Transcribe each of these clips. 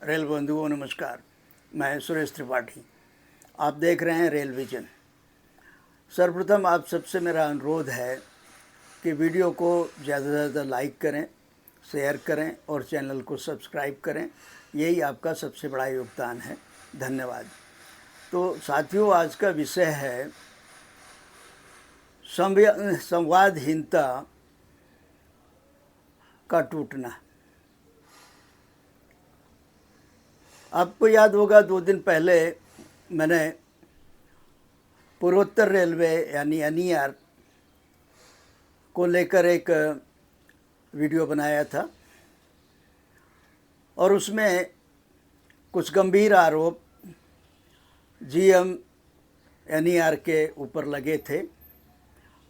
Rail बंधुओं नमस्कार। मैं सुरेश त्रिपाठी। आप देख रहे हैं रेल विजन। सर्वप्रथम आप सबसे मेरा अनुरोध है कि वीडियो को ज़्यादा से ज़्यादा लाइक करें, शेयर करें और चैनल को सब्सक्राइब करें। यही आपका सबसे बड़ा योगदान है। धन्यवाद। तो साथियों, आज का विषय है संवादहीनता का टूटना। आपको याद होगा 2 दिन पहले मैंने पूर्वोत्तर रेलवे यानी एनईआर को लेकर एक वीडियो बनाया था और उसमें कुछ गंभीर आरोप जीएम एनईआर के ऊपर लगे थे,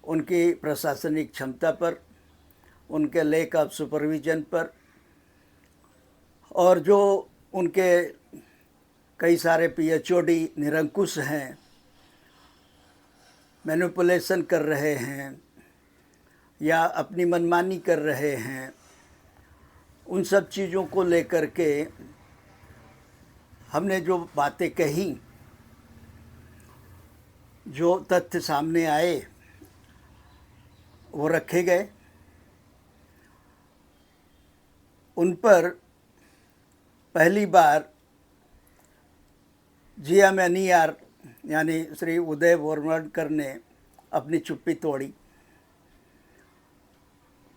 उनकी प्रशासनिक क्षमता पर, उनके लैक ऑफ सुपरविजन पर, और जो उनके कई सारे पीएचओडी निरंकुश हैं, मैनिपुलेशन कर रहे हैं या अपनी मनमानी कर रहे हैं। उन सब चीज़ों को लेकर के हमने जो बातें कही, जो तथ्य सामने आए वो रखे गए। उन पर पहली बार जीएम एनईआर यानी श्री उदय बोरवणकर ने अपनी चुप्पी तोड़ी।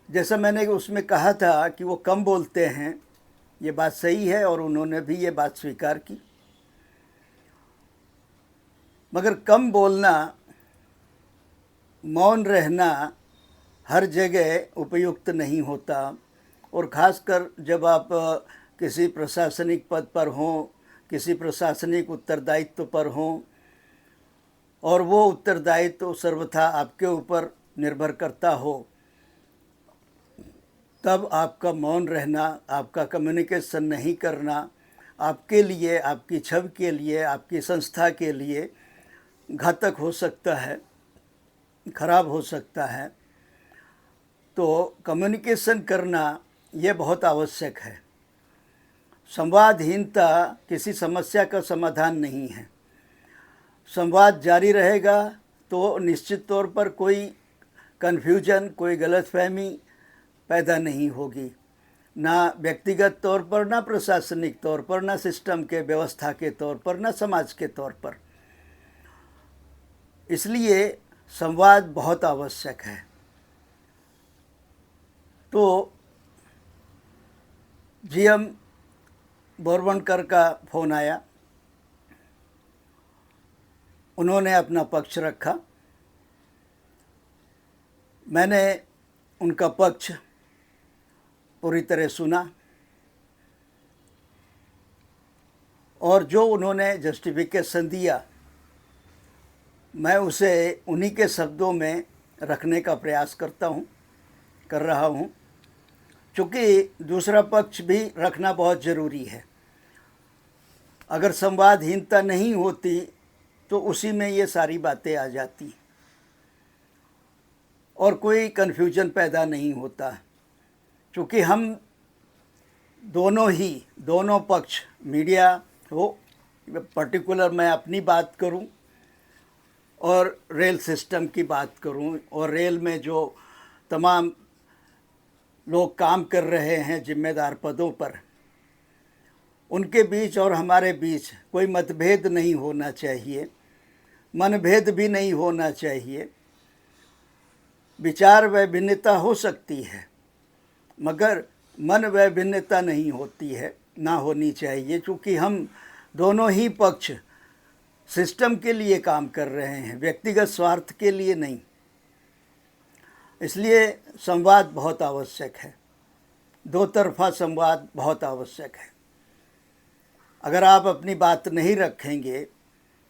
जैसा मैंने उसमें कहा था कि वो कम बोलते हैं, ये बात सही है और उन्होंने भी ये बात स्वीकार की। मगर कम बोलना, मौन रहना हर जगह उपयुक्त नहीं होता, और ख़ासकर जब आप किसी प्रशासनिक पद पर हों, किसी प्रशासनिक उत्तरदायित्व पर हों और वो उत्तरदायित्व सर्वथा आपके ऊपर निर्भर करता हो, तब आपका मौन रहना, आपका कम्युनिकेशन नहीं करना आपके लिए, आपकी छवि के लिए, आपकी संस्था के लिए घातक हो सकता है, खराब हो सकता है। तो कम्युनिकेशन करना ये बहुत आवश्यक है। संवादहीनता किसी समस्या का समाधान नहीं है। संवाद जारी रहेगा तो निश्चित तौर पर कोई कन्फ्यूजन, कोई गलतफहमी पैदा नहीं होगी, ना व्यक्तिगत तौर पर, ना प्रशासनिक तौर पर, ना सिस्टम के व्यवस्था के तौर पर, ना समाज के तौर पर। इसलिए संवाद बहुत आवश्यक है। तो जीएम बोरवणकर का फ़ोन आया, उन्होंने अपना पक्ष रखा। मैंने उनका पक्ष पूरी तरह सुना और जो उन्होंने जस्टिफिकेशन दिया, मैं उसे उन्हीं के शब्दों में रखने का प्रयास कर रहा हूँ, क्योंकि दूसरा पक्ष भी रखना बहुत ज़रूरी है। अगर संवादहीनता नहीं होती तो उसी में ये सारी बातें आ जाती और कोई कन्फ्यूजन पैदा नहीं होता, क्योंकि हम दोनों पक्ष, मीडिया हो, पर्टिकुलर मैं अपनी बात करूं और रेल सिस्टम की बात करूं, और रेल में जो तमाम लोग काम कर रहे हैं जिम्मेदार पदों पर, उनके बीच और हमारे बीच कोई मतभेद नहीं होना चाहिए, मनभेद भी नहीं होना चाहिए। विचार व भिन्नता हो सकती है मगर मन व भिन्नता नहीं होती है, ना होनी चाहिए, क्योंकि हम दोनों ही पक्ष सिस्टम के लिए काम कर रहे हैं, व्यक्तिगत स्वार्थ के लिए नहीं। इसलिए संवाद बहुत आवश्यक है, दो तरफा संवाद बहुत आवश्यक है। अगर आप अपनी बात नहीं रखेंगे,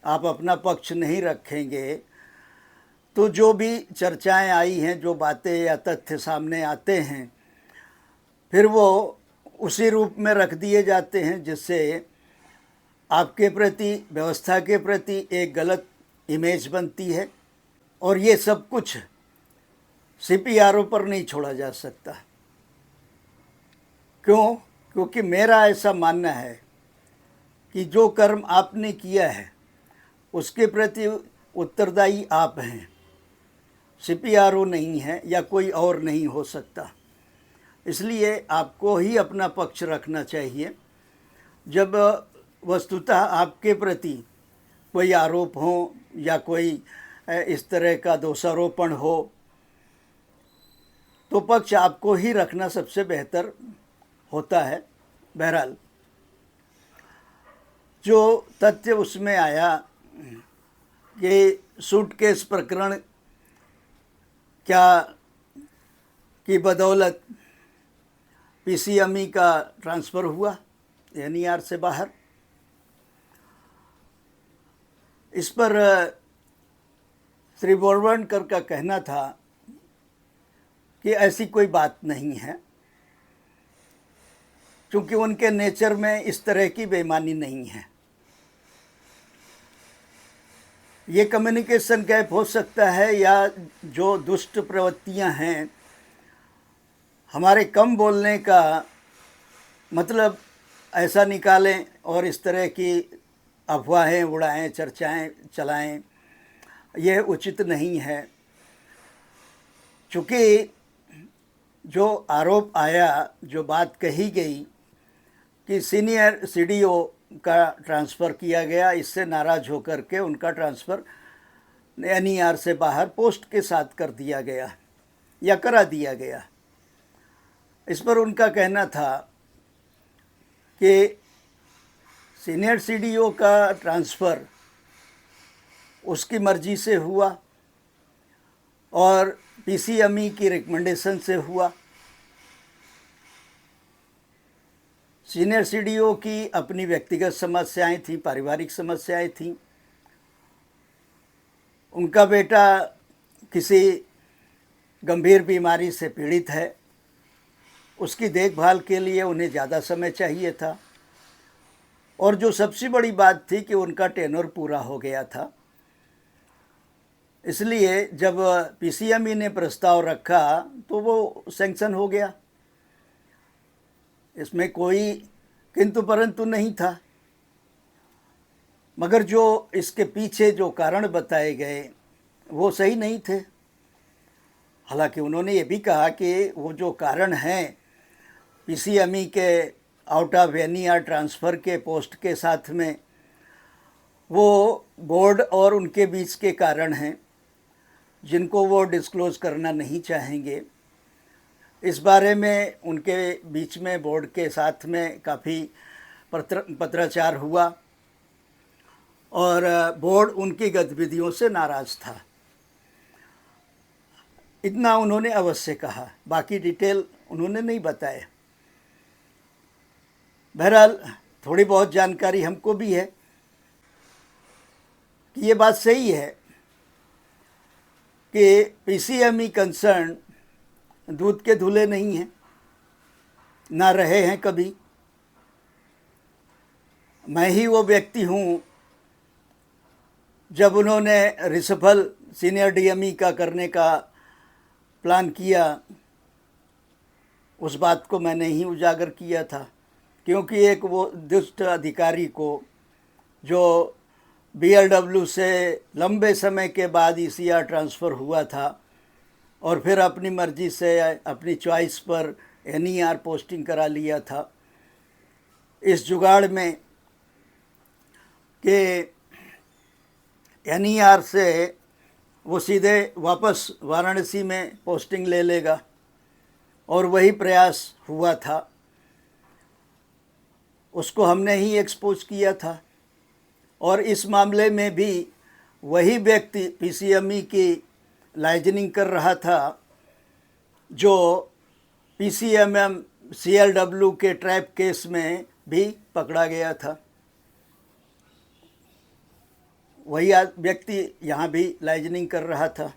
आप अपना पक्ष नहीं रखेंगे, तो जो भी चर्चाएं आई हैं, जो बातें या तथ्य सामने आते हैं, फिर वो उसी रूप में रख दिए जाते हैं जिससे आपके प्रति, व्यवस्था के प्रति एक गलत इमेज बनती है। और ये सब कुछ सीपीआरओ पर नहीं छोड़ा जा सकता। क्यों? क्योंकि मेरा ऐसा मानना है कि जो कर्म आपने किया है उसके प्रति उत्तरदायी आप हैं, CPRO नहीं है या कोई और नहीं हो सकता। इसलिए आपको ही अपना पक्ष रखना चाहिए। जब वस्तुतः आपके प्रति कोई आरोप हो या कोई इस तरह का दोषारोपण हो तो पक्ष आपको ही रखना सबसे बेहतर होता है। बहरहाल जो तथ्य उसमें आया कि सूटकेस प्रकरण क्या की बदौलत PCME का ट्रांसफ़र हुआ NER से बाहर, इस पर श्री बोरवणकर का कहना था कि ऐसी कोई बात नहीं है, क्योंकि उनके नेचर में इस तरह की बेईमानी नहीं है। ये कम्युनिकेशन गैप हो सकता है या जो दुष्ट प्रवृत्तियां हैं, हमारे कम बोलने का मतलब ऐसा निकालें और इस तरह की अफवाहें उड़ाएं, चर्चाएं चलाएं, यह उचित नहीं है। चूँकि जो आरोप आया, जो बात कही गई कि सीनियर CDO का ट्रांसफ़र किया गया, इससे नाराज़ होकर के उनका ट्रांसफ़र NER से बाहर पोस्ट के साथ कर दिया गया या करा दिया गया। इस पर उनका कहना था कि सीनियर CDO का ट्रांसफ़र उसकी मर्ज़ी से हुआ और PCME की रिकमेंडेशन से हुआ। सीनियर CDO की अपनी व्यक्तिगत समस्याएं थीं, पारिवारिक समस्याएं थीं। उनका बेटा किसी गंभीर बीमारी से पीड़ित है, उसकी देखभाल के लिए उन्हें ज़्यादा समय चाहिए था, और जो सबसे बड़ी बात थी कि उनका टेन्योर पूरा हो गया था। इसलिए जब PCME ने प्रस्ताव रखा तो वो सैंक्शन हो गया, इसमें कोई किंतु परंतु नहीं था। मगर जो इसके पीछे जो कारण बताए गए वो सही नहीं थे। हालांकि उन्होंने ये भी कहा कि वो जो कारण हैं PCME के आउट ऑफ NER ट्रांसफ़र के पोस्ट के साथ में, वो बोर्ड और उनके बीच के कारण हैं जिनको वो डिस्क्लोज़ करना नहीं चाहेंगे। इस बारे में उनके बीच में बोर्ड के साथ में काफ़ी पत्राचार हुआ और बोर्ड उनकी गतिविधियों से नाराज़ था। इतना उन्होंने अवश्य कहा, बाकी डिटेल उन्होंने नहीं बताया। बहरहाल थोड़ी बहुत जानकारी हमको भी है कि ये बात सही है कि PCME कंसर्न दूध के धुले नहीं हैं, ना रहे हैं कभी। मैं ही वो व्यक्ति हूँ, जब उन्होंने रिसफल सीनियर DME का करने का प्लान किया, उस बात को मैंने ही उजागर किया था, क्योंकि एक वो दुष्ट अधिकारी को जो BLW से लंबे समय के बाद ECR ट्रांसफ़र हुआ था और फिर अपनी मर्ज़ी से अपनी चॉइस पर NER पोस्टिंग करा लिया था, इस जुगाड़ में कि NER से वो सीधे वापस वाराणसी में पोस्टिंग ले लेगा, और वही प्रयास हुआ था। उसको हमने ही एक्सपोज किया था, और इस मामले में भी वही व्यक्ति PCME की लाइजनिंग कर रहा था जो PCMM CLW के ट्रैप केस में भी पकड़ा गया था। वही व्यक्ति यहाँ भी लाइजनिंग कर रहा था।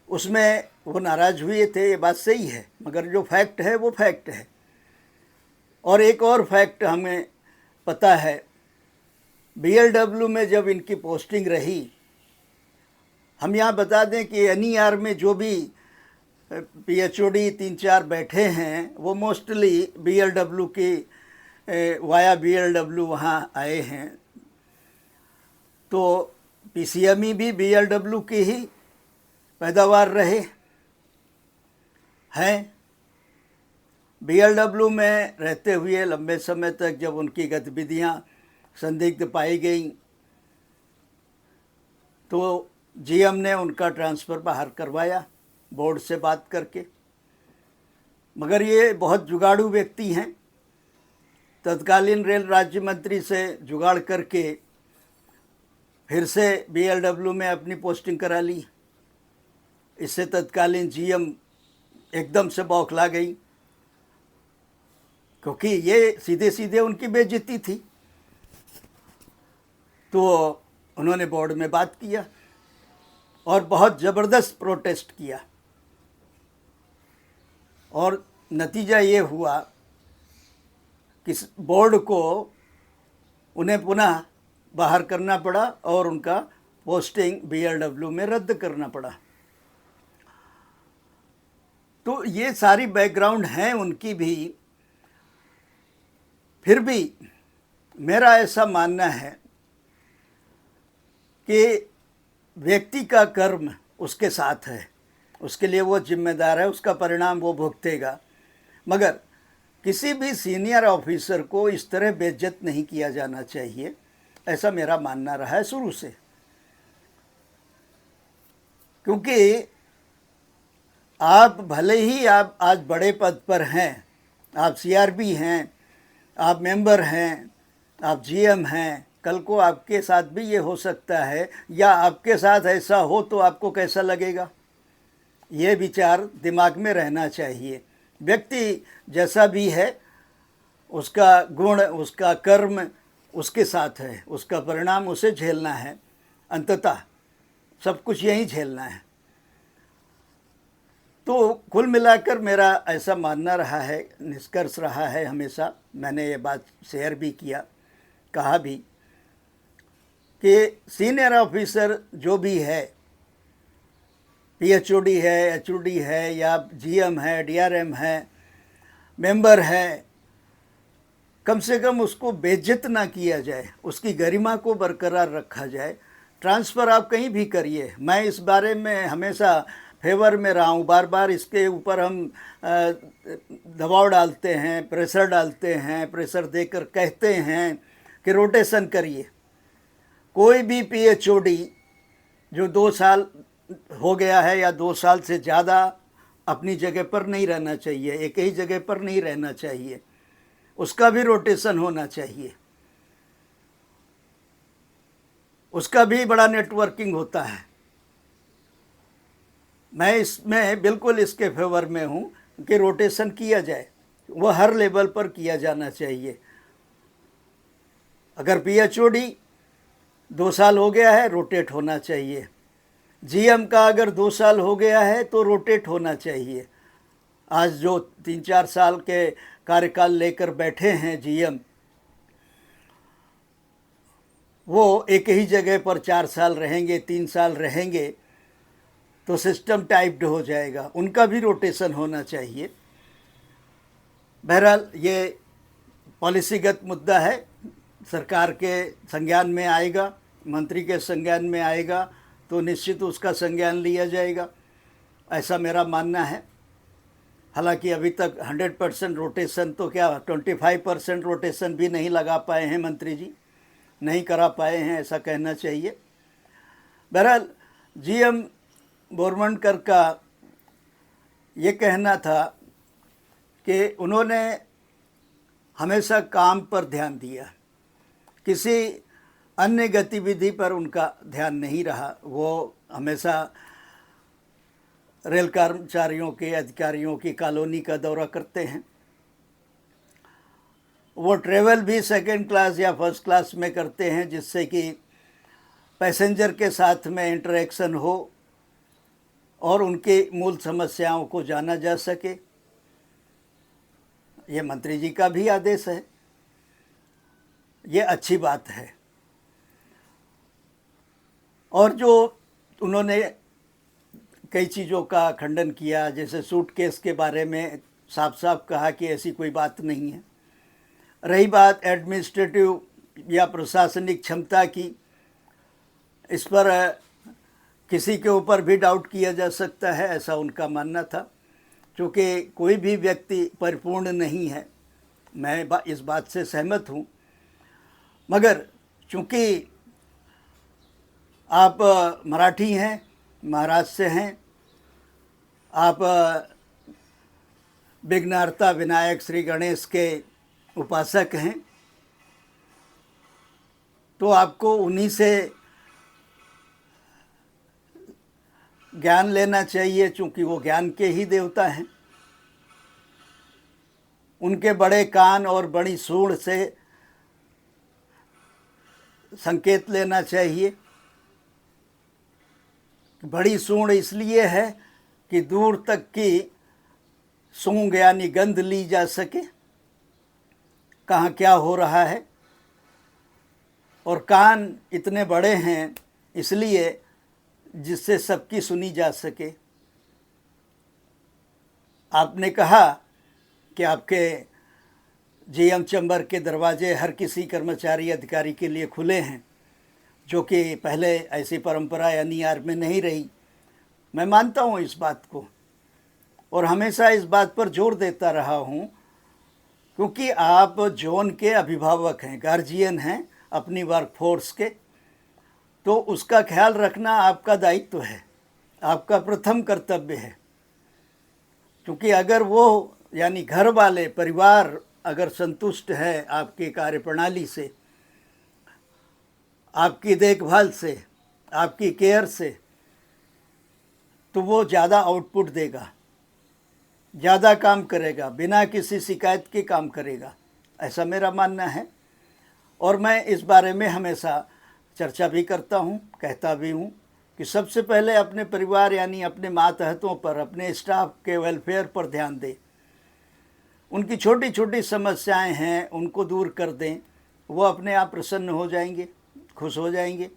उसमें वो नाराज़ हुए थे, ये बात सही है, मगर जो फैक्ट है वो फैक्ट है। और एक और फैक्ट हमें पता है, BLW में जब इनकी पोस्टिंग रही, हम यहाँ बता दें कि NER में जो भी PHOD 3-4 बैठे हैं वो मोस्टली BLW की वाया BLW वहाँ आए हैं, तो PCME भी BLW की ही पैदावार रहे हैं। BLW में रहते हुए लंबे समय तक जब उनकी गतिविधियां संदिग्ध पाई गई तो GM ने उनका ट्रांसफ़र बाहर करवाया बोर्ड से बात करके। मगर ये बहुत जुगाड़ू व्यक्ति हैं, तत्कालीन रेल राज्य मंत्री से जुगाड़ करके फिर से BLW में अपनी पोस्टिंग करा ली। इससे तत्कालीन GM एकदम से बौखला गई, क्योंकि ये सीधे सीधे उनकी बेइज्जती थी। तो उन्होंने बोर्ड में बात किया और बहुत ज़बरदस्त प्रोटेस्ट किया, और नतीजा ये हुआ कि बोर्ड को उन्हें पुनः बाहर करना पड़ा और उनका पोस्टिंग BLW में रद्द करना पड़ा। तो ये सारी बैकग्राउंड हैं उनकी भी। फिर भी मेरा ऐसा मानना है कि व्यक्ति का कर्म उसके साथ है, उसके लिए वो जिम्मेदार है, उसका परिणाम वो भुगतेगा। मगर किसी भी सीनियर ऑफिसर को इस तरह बेइज्जत नहीं किया जाना चाहिए, ऐसा मेरा मानना रहा है शुरू से। क्योंकि आप भले ही आप आज बड़े पद पर हैं, आप CRP हैं, आप मेंबर हैं, आप GM हैं, कल को आपके साथ भी ये हो सकता है, या आपके साथ ऐसा हो तो आपको कैसा लगेगा, ये विचार दिमाग में रहना चाहिए। व्यक्ति जैसा भी है, उसका गुण, उसका कर्म उसके साथ है, उसका परिणाम उसे झेलना है, अंततः सब कुछ यही झेलना है। तो कुल मिलाकर मेरा ऐसा मानना रहा है, निष्कर्ष रहा है हमेशा, मैंने ये बात शेयर भी किया, कहा भी कि सीनियर ऑफिसर जो भी है, PHOD है, HOD है, या GM है, DRM है, मेंबर है, कम से कम उसको बेइज्जत ना किया जाए, उसकी गरिमा को बरकरार रखा जाए। ट्रांसफ़र आप कहीं भी करिए, मैं इस बारे में हमेशा फेवर में रहा हूँ। बार बार इसके ऊपर हम दबाव डालते हैं, प्रेशर डालते हैं, प्रेशर देकर कहते हैं कि रोटेशन करिए। कोई भी PHOD जो 2 साल हो गया है या 2 साल से ज़्यादा अपनी जगह पर नहीं रहना चाहिए, एक ही जगह पर नहीं रहना चाहिए, उसका भी रोटेशन होना चाहिए। उसका भी बड़ा नेटवर्किंग होता है। मैं इसमें बिल्कुल इसके फेवर में हूँ कि रोटेशन किया जाए, वह हर लेवल पर किया जाना चाहिए। अगर PHOD 2 साल हो गया है, रोटेट होना चाहिए। GM का अगर 2 साल हो गया है तो रोटेट होना चाहिए। आज जो 3-4 साल के कार्यकाल लेकर बैठे हैं GM, वो एक ही जगह पर 4 साल रहेंगे, 3 साल रहेंगे तो सिस्टम टाइप्ड हो जाएगा, उनका भी रोटेशन होना चाहिए। बहरहाल ये पॉलिसीगत मुद्दा है, सरकार के संज्ञान में आएगा, मंत्री के संज्ञान में आएगा तो निश्चित उसका संज्ञान लिया जाएगा, ऐसा मेरा मानना है। हालांकि अभी तक 100% रोटेशन तो क्या 25% रोटेशन भी नहीं लगा पाए हैं मंत्री जी, नहीं करा पाए हैं, ऐसा कहना चाहिए। बहरहाल GM बोरवणकर का ये कहना था कि उन्होंने हमेशा काम पर ध्यान दिया, किसी अन्य गतिविधि पर उनका ध्यान नहीं रहा। वो हमेशा रेल कर्मचारियों के, अधिकारियों की कॉलोनी का दौरा करते हैं। वो ट्रेवल भी सेकंड क्लास या फर्स्ट क्लास में करते हैं, जिससे कि पैसेंजर के साथ में इंटरेक्शन हो और उनकी मूल समस्याओं को जाना जा सके। ये मंत्री जी का भी आदेश है, ये अच्छी बात है। और जो उन्होंने कई चीज़ों का खंडन किया, जैसे सूटकेस के बारे में साफ साफ कहा कि ऐसी कोई बात नहीं है। रही बात एडमिनिस्ट्रेटिव या प्रशासनिक क्षमता की, इस पर किसी के ऊपर भी डाउट किया जा सकता है, ऐसा उनका मानना था। क्योंकि कोई भी व्यक्ति परिपूर्ण नहीं है, मैं इस बात से सहमत हूँ। मगर चूँकि आप मराठी हैं, महाराष्ट्र से हैं, आप विघ्नहर्ता विनायक श्री गणेश के उपासक हैं, तो आपको उन्हीं से ज्ञान लेना चाहिए, चूँकि वो ज्ञान के ही देवता हैं। उनके बड़े कान और बड़ी सूंड से संकेत लेना चाहिए। बड़ी सूंड इसलिए है कि दूर तक की सूंघ यानी गंध ली जा सके, कहाँ क्या हो रहा है। और कान इतने बड़े हैं इसलिए जिससे सबकी सुनी जा सके। आपने कहा कि आपके जीएम चैम्बर के दरवाजे हर किसी कर्मचारी अधिकारी के लिए खुले हैं, जो कि पहले ऐसी परंपरा एनईआर में नहीं रही। मैं मानता हूँ इस बात को और हमेशा इस बात पर जोर देता रहा हूँ, क्योंकि आप जोन के अभिभावक हैं, गार्जियन हैं अपनी वर्कफोर्स के, तो उसका ख्याल रखना आपका दायित्व है, आपका प्रथम कर्तव्य है। क्योंकि अगर वो यानी घर वाले परिवार अगर संतुष्ट है आपकी कार्यप्रणाली से, आपकी देखभाल से, आपकी केयर से, तो वो ज़्यादा आउटपुट देगा, ज़्यादा काम करेगा, बिना किसी शिकायत के काम करेगा, ऐसा मेरा मानना है। और मैं इस बारे में हमेशा चर्चा भी करता हूँ, कहता भी हूँ कि सबसे पहले अपने परिवार यानी अपने मातहतों पर, अपने स्टाफ के वेलफेयर पर ध्यान दें। उनकी छोटी छोटी समस्याएं हैं उनको दूर कर दें, वो अपने आप प्रसन्न हो जाएंगे, खुश हो जाएंगे।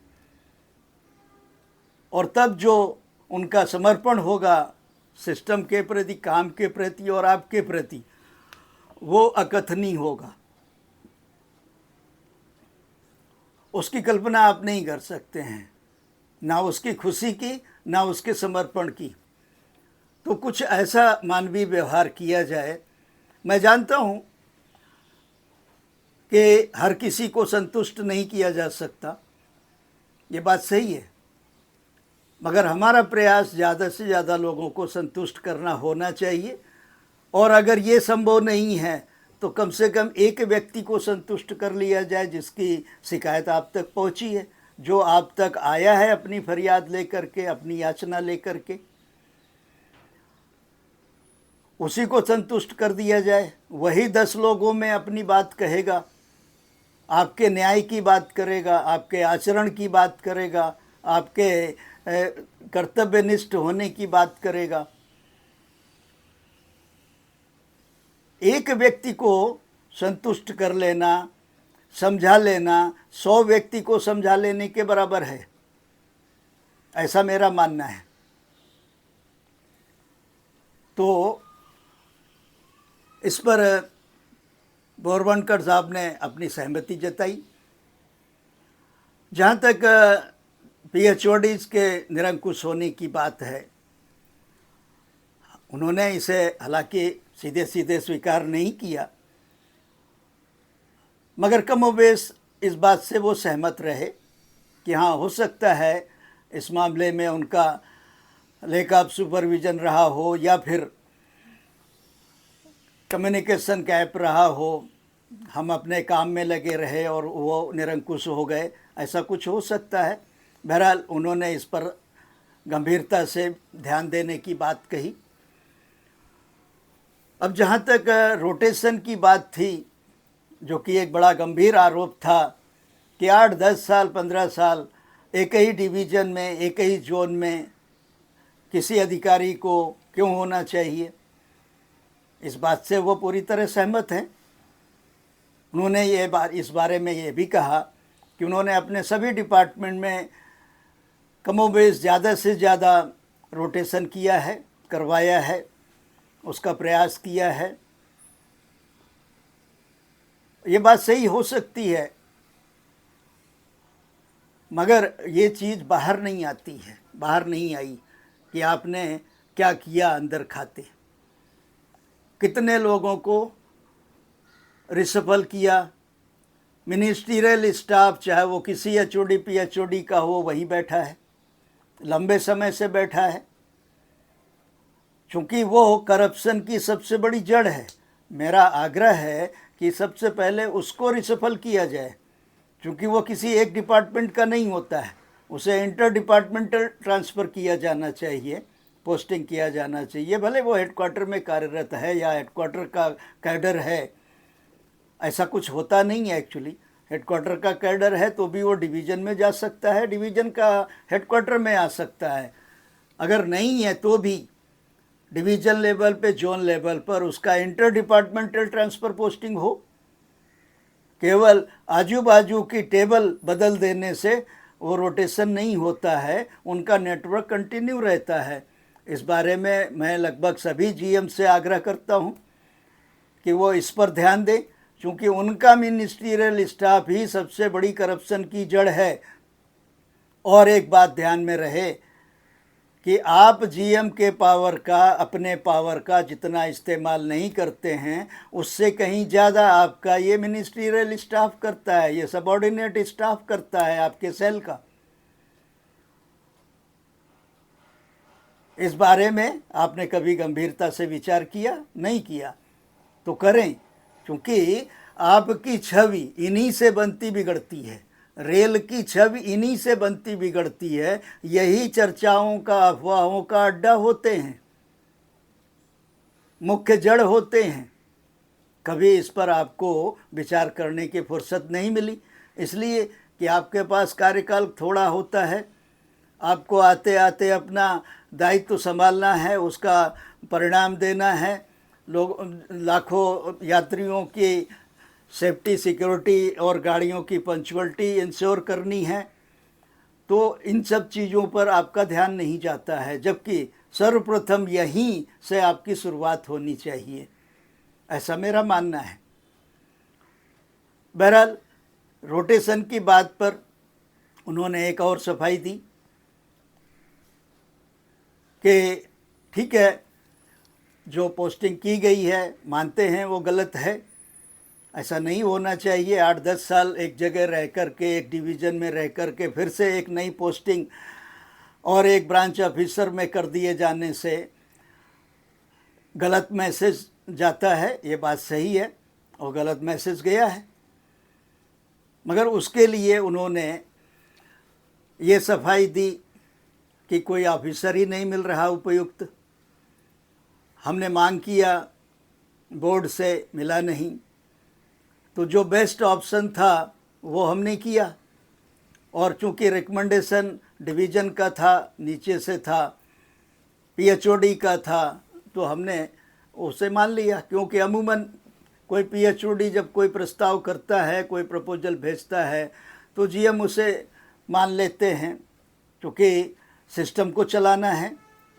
और तब जो उनका समर्पण होगा सिस्टम के प्रति, काम के प्रति और आपके प्रति, वो अकथनीय होगा। उसकी कल्पना आप नहीं कर सकते हैं, ना उसकी खुशी की, ना उसके समर्पण की। तो कुछ ऐसा मानवीय व्यवहार किया जाए। मैं जानता हूँ कि हर किसी को संतुष्ट नहीं किया जा सकता, ये बात सही है, मगर हमारा प्रयास ज़्यादा से ज़्यादा लोगों को संतुष्ट करना होना चाहिए। और अगर ये संभव नहीं है तो कम से कम एक व्यक्ति को संतुष्ट कर लिया जाए जिसकी शिकायत आप तक पहुंची है, जो आप तक आया है अपनी फरियाद लेकर के, अपनी याचना लेकर के, उसी को संतुष्ट कर दिया जाए। वही 10 लोगों में अपनी बात कहेगा, आपके न्याय की बात करेगा, आपके आचरण की बात करेगा, आपके कर्तव्यनिष्ठ होने की बात करेगा। एक व्यक्ति को संतुष्ट कर लेना, समझा लेना 100 व्यक्ति को समझा लेने के बराबर है, ऐसा मेरा मानना है। तो इस पर बोरवनकर साहब ने अपनी सहमति जताई। जहाँ तक PHODs के निरंकुश होने की बात है, उन्होंने इसे हालांकि सीधे सीधे स्वीकार नहीं किया, मगर कमोबेश इस बात से वो सहमत रहे कि हाँ, हो सकता है इस मामले में उनका लैक ऑफ सुपरविजन रहा हो या फिर कम्युनिकेशन गैप रहा हो, हम अपने काम में लगे रहे और वो निरंकुश हो गए, ऐसा कुछ हो सकता है। बहरहाल उन्होंने इस पर गंभीरता से ध्यान देने की बात कही। अब जहाँ तक रोटेशन की बात थी, जो कि एक बड़ा गंभीर आरोप था कि 8, 10 साल, 15 साल एक ही डिवीज़न में, एक ही जोन में किसी अधिकारी को क्यों होना चाहिए, इस बात से वो पूरी तरह सहमत हैं। उन्होंने इस बारे में ये भी कहा कि उन्होंने अपने सभी डिपार्टमेंट में कमोबेश ज़्यादा से ज़्यादा रोटेशन किया है, करवाया है, उसका प्रयास किया है। ये बात सही हो सकती है, मगर ये चीज़ बाहर नहीं आती है, बाहर नहीं आई कि आपने क्या किया अंदर खाते। कितने लोगों को रिसफल किया, मिनिस्ट्रियल स्टाफ चाहे वो किसी एचओडी पीएचओडी का हो वहीं बैठा है, लंबे समय से बैठा है, क्योंकि वो करप्शन की सबसे बड़ी जड़ है। मेरा आग्रह है कि सबसे पहले उसको रिसफल किया जाए, क्योंकि वो किसी एक डिपार्टमेंट का नहीं होता है, उसे इंटर डिपार्टमेंटल ट्रांसफ़र किया जाना चाहिए, पोस्टिंग किया जाना चाहिए। भले वो हेडक्वार्टर में कार्यरत है या हेडक्वार्टर का कैडर है, ऐसा कुछ होता नहीं है एक्चुअली। हेडक्वार्टर का कैडर है तो भी वो डिवीज़न में जा सकता है, डिवीज़न का हेडक्वार्टर में आ सकता है। अगर नहीं है तो भी डिवीज़न लेवल पे, जोन लेवल पर उसका इंटर डिपार्टमेंटल ट्रांसफ़र पोस्टिंग हो। केवल आजू बाजू की टेबल बदल देने से वो रोटेशन नहीं होता है, उनका नेटवर्क कंटिन्यू रहता है। इस बारे में मैं लगभग सभी जीएम से आग्रह करता हूँ कि वो इस पर ध्यान दें, क्योंकि उनका मिनिस्ट्रियल स्टाफ ही सबसे बड़ी करप्शन की जड़ है। और एक बात ध्यान में रहे कि आप जीएम के पावर का, अपने पावर का जितना इस्तेमाल नहीं करते हैं, उससे कहीं ज़्यादा आपका ये मिनिस्ट्रियल स्टाफ करता है, ये सबऑर्डिनेट स्टाफ करता है आपके सेल का। इस बारे में आपने कभी गंभीरता से विचार किया? नहीं किया तो करें, क्योंकि आपकी छवि इन्हीं से बनती बिगड़ती है, रेल की छवि इन्हीं से बनती बिगड़ती है। यही चर्चाओं का, अफवाहों का अड्डा होते हैं, मुख्य जड़ होते हैं। कभी इस पर आपको विचार करने की फुर्सत नहीं मिली, इसलिए कि आपके पास कार्यकाल थोड़ा होता है, आपको आते आते अपना दायित्व संभालना है, उसका परिणाम देना है, लोग लाखों यात्रियों की सेफ्टी, सिक्योरिटी और गाड़ियों की पंक्चुअलिटी इंश्योर करनी है। तो इन सब चीज़ों पर आपका ध्यान नहीं जाता है, जबकि सर्वप्रथम यहीं से आपकी शुरुआत होनी चाहिए, ऐसा मेरा मानना है। बहरहाल, रोटेशन की बात पर उन्होंने एक और सफाई दी कि ठीक है, जो पोस्टिंग की गई है मानते हैं वो गलत है, ऐसा नहीं होना चाहिए। 8-10 साल एक जगह रह कर के, एक डिवीज़न में रह कर के फिर से एक नई पोस्टिंग और एक ब्रांच ऑफिसर में कर दिए जाने से गलत मैसेज जाता है, ये बात सही है, और गलत मैसेज गया है। मगर उसके लिए उन्होंने ये सफाई दी कि कोई ऑफिसर ही नहीं मिल रहा उपयुक्त। हमने मांग किया, बोर्ड से मिला नहीं, तो जो बेस्ट ऑप्शन था वो हमने किया, और चूँकि रिकमेंडेशन डिवीज़न का था, नीचे से था, पीएचओडी का था, तो हमने उसे मान लिया। क्योंकि अमूमन कोई पीएचओडी जब कोई प्रस्ताव करता है, कोई प्रपोजल भेजता है, तो जीएम उसे मान लेते हैं, क्योंकि सिस्टम को चलाना है,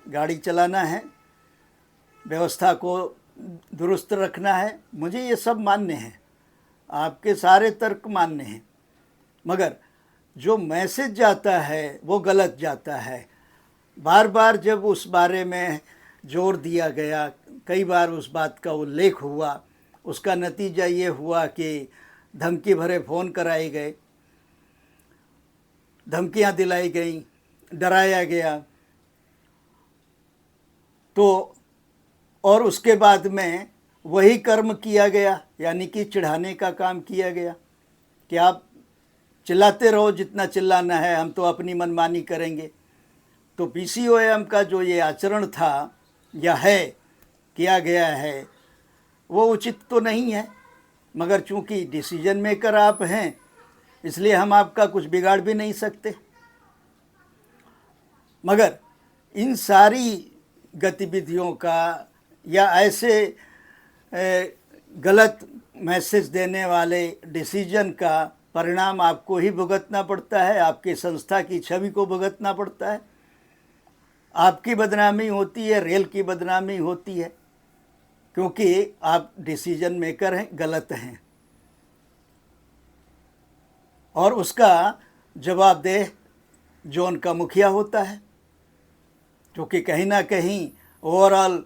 गाड़ी चलाना है, व्यवस्था को दुरुस्त रखना है। मुझे ये सब मान्य है, आपके सारे तर्क मान्य हैं, मगर जो मैसेज जाता है वो गलत जाता है। बार बार जब उस बारे में जोर दिया गया, कई बार उस बात का उल्लेख हुआ, उसका नतीजा ये हुआ कि धमकी भरे फ़ोन कराए गए, धमकियां दिलाई गई, डराया गया, तो और उसके बाद में वही कर्म किया गया, यानी कि चिढ़ाने का काम किया गया कि आप चिल्लाते रहो जितना चिल्लाना है, हम तो अपनी मनमानी करेंगे। तो पीसीओएम का जो ये आचरण था या है, किया गया है, वो उचित तो नहीं है, मगर चूंकि डिसीजन मेकर आप हैं, इसलिए हम आपका कुछ बिगाड़ भी नहीं सकते। मगर इन सारी गतिविधियों का या ऐसे गलत मैसेज देने वाले डिसीजन का परिणाम आपको ही भुगतना पड़ता है, आपकी संस्था की छवि को भुगतना पड़ता है, आपकी बदनामी होती है, रेल की बदनामी होती है, क्योंकि आप डिसीजन मेकर हैं, गलत हैं। और उसका जवाबदेह जोन का मुखिया होता है, क्योंकि कहीं ना कहीं ओवरऑल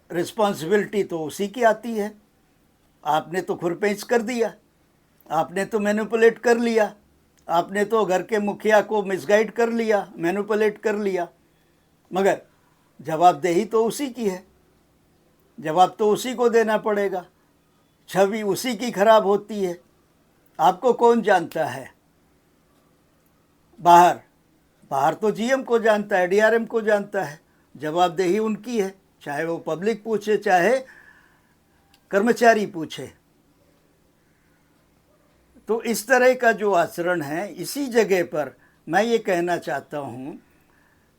रिस्पॉन्सिबिलिटी तो उसी की आती है। आपने तो खुरपेंच कर दिया, आपने तो मैनिपुलेट कर लिया, आपने तो घर के मुखिया को मिसगाइड कर लिया, मैनिपुलेट कर लिया, मगर जवाबदेही तो उसी की है, जवाब तो उसी को देना पड़ेगा, छवि उसी की खराब होती है। आपको कौन जानता है बाहर? बाहर तो जीएम को जानता है, डीआरएम को जानता है, जवाबदेही उनकी है, चाहे वो पब्लिक पूछे चाहे कर्मचारी पूछे। तो इस तरह का जो आचरण है, इसी जगह पर मैं ये कहना चाहता हूँ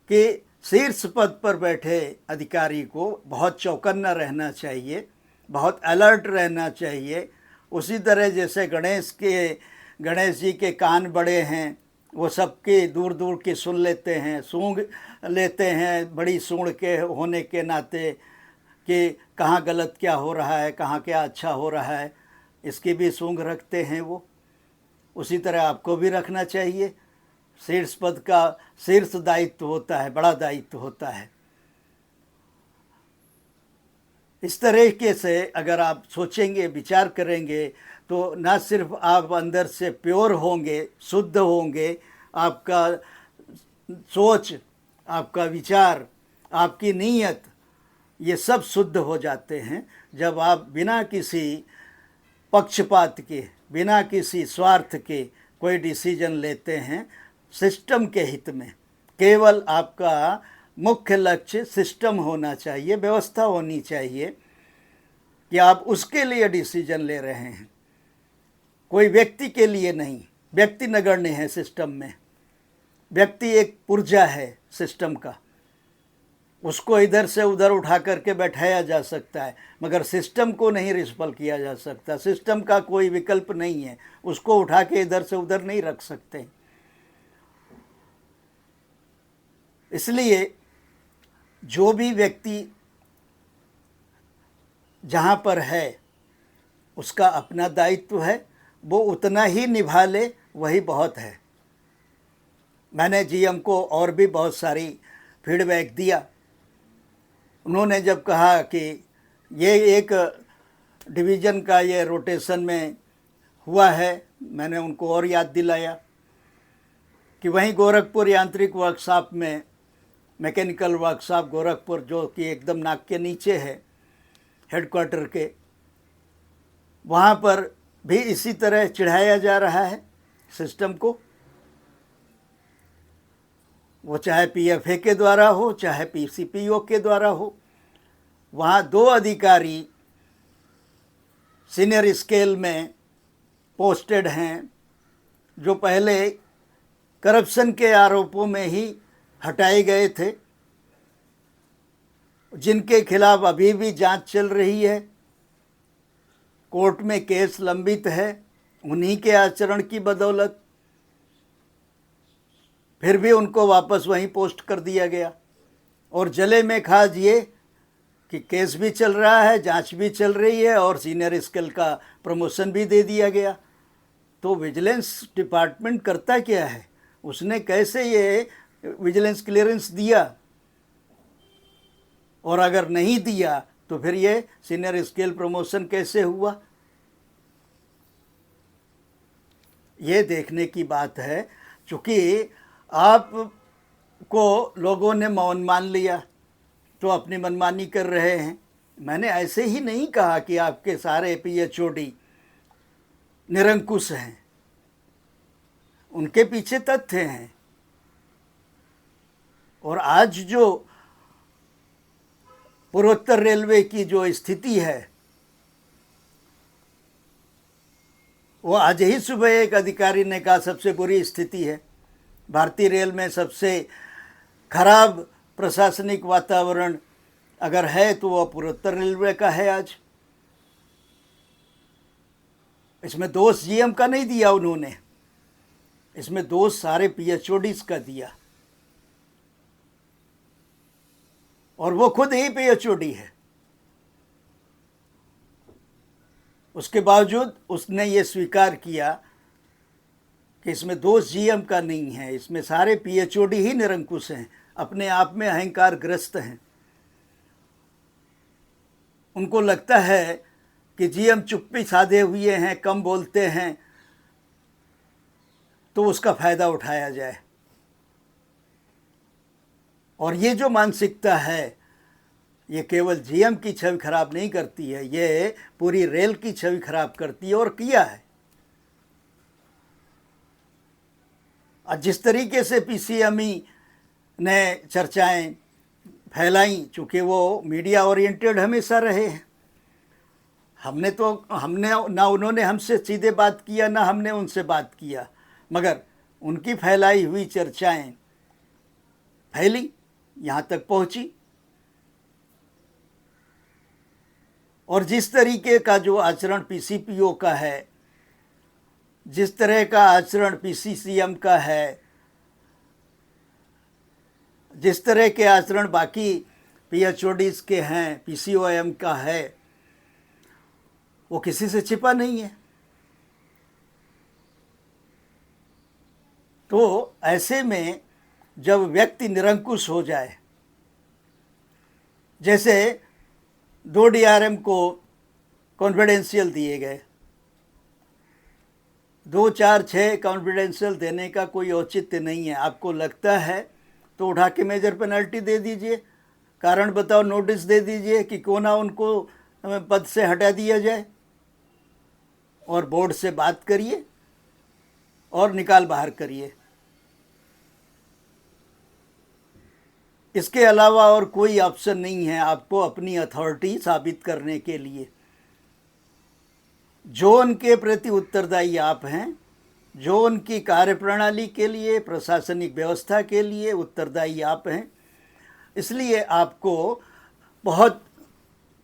कि शीर्ष पद पर बैठे अधिकारी को बहुत चौकन्ना रहना चाहिए, बहुत अलर्ट रहना चाहिए। उसी तरह जैसे गणेश जी के कान बड़े हैं, वो सबके दूर दूर की सुन लेते हैं, सूंघ लेते हैं, बड़ी सूंढ़ के होने के नाते कि कहाँ गलत क्या हो रहा है, कहाँ क्या अच्छा हो रहा है, इसकी भी सूंघ रखते हैं वो। उसी तरह आपको भी रखना चाहिए। शीर्ष पद का शीर्ष दायित्व होता है, बड़ा दायित्व होता है। इस तरीके से अगर आप सोचेंगे, विचार करेंगे, तो ना सिर्फ आप अंदर से प्योर होंगे, शुद्ध होंगे, आपका सोच, आपका विचार, आपकी नीयत, ये सब शुद्ध हो जाते हैं जब आप बिना किसी पक्षपात के, बिना किसी स्वार्थ के कोई डिसीजन लेते हैं सिस्टम के हित में। केवल आपका मुख्य लक्ष्य सिस्टम होना चाहिए, व्यवस्था होनी चाहिए कि आप उसके लिए डिसीजन ले रहे हैं, कोई व्यक्ति के लिए नहीं। व्यक्ति नगण्य है सिस्टम में, व्यक्ति एक पुर्जा है सिस्टम का, उसको इधर से उधर उठा करके बैठाया जा सकता है, मगर सिस्टम को नहीं रिस्पल किया जा सकता। सिस्टम का कोई विकल्प नहीं है, उसको उठा के इधर से उधर नहीं रख सकते। इसलिए जो भी व्यक्ति जहाँ पर है उसका अपना दायित्व है, वो उतना ही निभा ले, वही बहुत है। मैंने जीएम को और भी बहुत सारी फीडबैक दिया। उन्होंने जब कहा कि ये एक डिवीज़न का ये रोटेशन में हुआ है, मैंने उनको और याद दिलाया कि वहीं गोरखपुर यांत्रिक वर्कशॉप में, मैकेनिकल वर्कशॉप गोरखपुर, जो कि एकदम नाक के नीचे है हेडक्वार्टर के, वहाँ पर भी इसी तरह चिढ़ाया जा रहा है सिस्टम को। वो चाहे पीएफए के द्वारा हो, चाहे पीसीपीओ के द्वारा हो। वहाँ 2 अधिकारी सीनियर स्केल में पोस्टेड हैं, जो पहले करप्शन के आरोपों में ही हटाए गए थे, जिनके खिलाफ अभी भी जांच चल रही है, कोर्ट में केस लंबित है। उन्हीं के आचरण की बदौलत फिर भी उनको वापस वहीं पोस्ट कर दिया गया। और जले में खाज ये कि केस भी चल रहा है, जांच भी चल रही है, और सीनियर स्केल का प्रमोशन भी दे दिया गया। तो विजिलेंस डिपार्टमेंट करता क्या है? उसने कैसे ये विजिलेंस क्लियरेंस दिया? और अगर नहीं दिया तो फिर ये सीनियर स्केल प्रमोशन कैसे हुआ? ये देखने की बात है। चूँकि आपको लोगों ने मौन मान लिया तो अपनी मनमानी कर रहे हैं। मैंने ऐसे ही नहीं कहा कि आपके सारे पीएचओडी निरंकुश हैं, उनके पीछे तथ्य हैं। और आज जो पूर्वोत्तर रेलवे की जो स्थिति है, वो आज ही सुबह एक अधिकारी ने कहा सबसे बुरी स्थिति है। भारतीय रेल में सबसे खराब प्रशासनिक वातावरण अगर है तो वह पूर्वोत्तर रेलवे का है आज। इसमें दोष जीएम का नहीं दिया उन्होंने, इसमें दोष सारे पीएचओडीज का दिया, और वो खुद ही पीएचओडी है। उसके बावजूद उसने ये स्वीकार किया कि इसमें दोष जीएम का नहीं है, इसमें सारे पीएचओडी ही निरंकुश हैं, अपने आप में अहंकार ग्रस्त हैं। उनको लगता है कि जीएम चुप्पी साधे हुए हैं, कम बोलते हैं, तो उसका फायदा उठाया जाए। और ये जो मानसिकता है ये केवल जीएम की छवि खराब नहीं करती है, ये पूरी रेल की छवि खराब करती है और किया है। और जिस तरीके से पीसीएमई ने चर्चाएं फैलाई, चूँकि वो मीडिया ओरिएंटेड हमेशा रहे हैं, हमने ना उन्होंने हमसे सीधे बात किया ना हमने उनसे बात किया, मगर उनकी फैलाई हुई चर्चाएं फैली, यहाँ तक पहुँची। और जिस तरीके का जो आचरण पीसीपीओ का है, जिस तरह का आचरण पीसीसीएम का है, जिस तरह के आचरण बाकी पीएचओडीज के हैं, पीसीओएम का है, वो किसी से छिपा नहीं है। तो ऐसे में जब व्यक्ति निरंकुश हो जाए, जैसे 2 डीआरएम को कॉन्फिडेंशियल दिए गए, 2, 4, 6 कॉन्फिडेंशियल देने का कोई औचित्य नहीं है। आपको लगता है तो उठा के मेजर पेनल्टी दे दीजिए, कारण बताओ नोटिस दे दीजिए कि क्यों ना उनको पद से हटा दिया जाए, और बोर्ड से बात करिए और निकाल बाहर करिए। इसके अलावा और कोई ऑप्शन नहीं है आपको अपनी अथॉरिटी साबित करने के लिए। जो उनके प्रति उत्तरदायी आप हैं, जो उनकी कार्यप्रणाली के लिए, प्रशासनिक व्यवस्था के लिए उत्तरदायी आप हैं, इसलिए आपको बहुत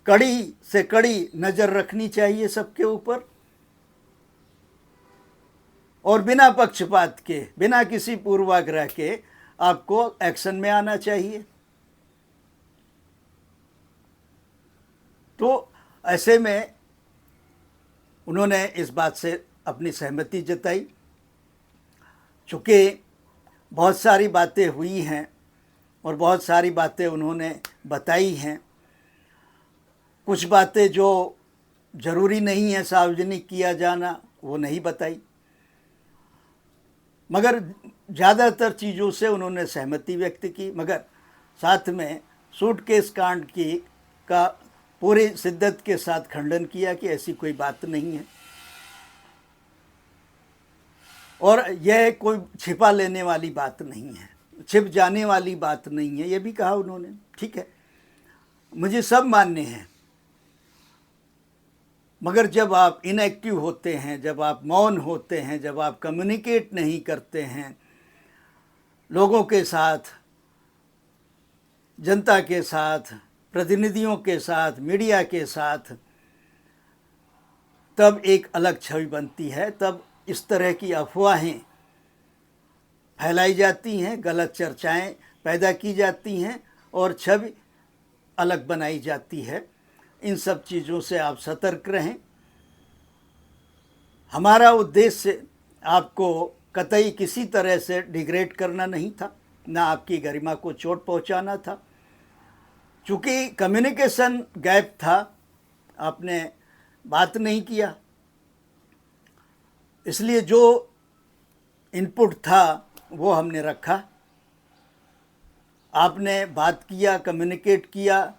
कड़ी से कड़ी नज़र रखनी चाहिए सबके ऊपर, और बिना पक्षपात के, बिना किसी पूर्वाग्रह के आपको एक्शन में आना चाहिए। तो ऐसे में उन्होंने इस बात से अपनी सहमति जताई। चूँकि बहुत सारी बातें हुई हैं और बहुत सारी बातें उन्होंने बताई हैं, कुछ बातें जो ज़रूरी नहीं है सार्वजनिक किया जाना वो नहीं बताई, मगर ज़्यादातर चीज़ों से उन्होंने सहमति व्यक्त की। मगर साथ में सूटकेस कांड का पूरी शिद्दत के साथ खंडन किया कि ऐसी कोई बात नहीं है, और यह कोई छिपा लेने वाली बात नहीं है, छिप जाने वाली बात नहीं है, ये भी कहा उन्होंने। ठीक है, मुझे सब मान्य है, मगर जब आप इनएक्टिव होते हैं, जब आप मौन होते हैं, जब आप कम्युनिकेट नहीं करते हैं लोगों के साथ, जनता के साथ, प्रतिनिधियों के साथ, मीडिया के साथ, तब एक अलग छवि बनती है। तब इस तरह की अफवाहें फैलाई जाती हैं, गलत चर्चाएं पैदा की जाती हैं और छवि अलग बनाई जाती है। इन सब चीज़ों से आप सतर्क रहें। हमारा उद्देश्य आपको कतई किसी तरह से डिग्रेड करना नहीं था, ना आपकी गरिमा को चोट पहुंचाना था। चूँकि कम्युनिकेशन गैप था, आपने बात नहीं किया, इसलिए जो इनपुट था वो हमने रखा। आपने बात किया, कम्युनिकेट किया,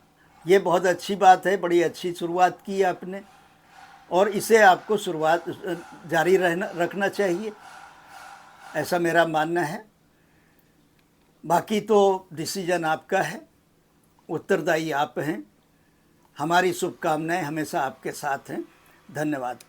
ये बहुत अच्छी बात है, बड़ी अच्छी शुरुआत की आपने, और इसे आपको शुरुआत जारी रखना चाहिए, ऐसा मेरा मानना है। बाकी तो डिसीजन आपका है, उत्तरदायी आप हैं। हमारी शुभकामनाएं हमेशा आपके साथ हैं। धन्यवाद।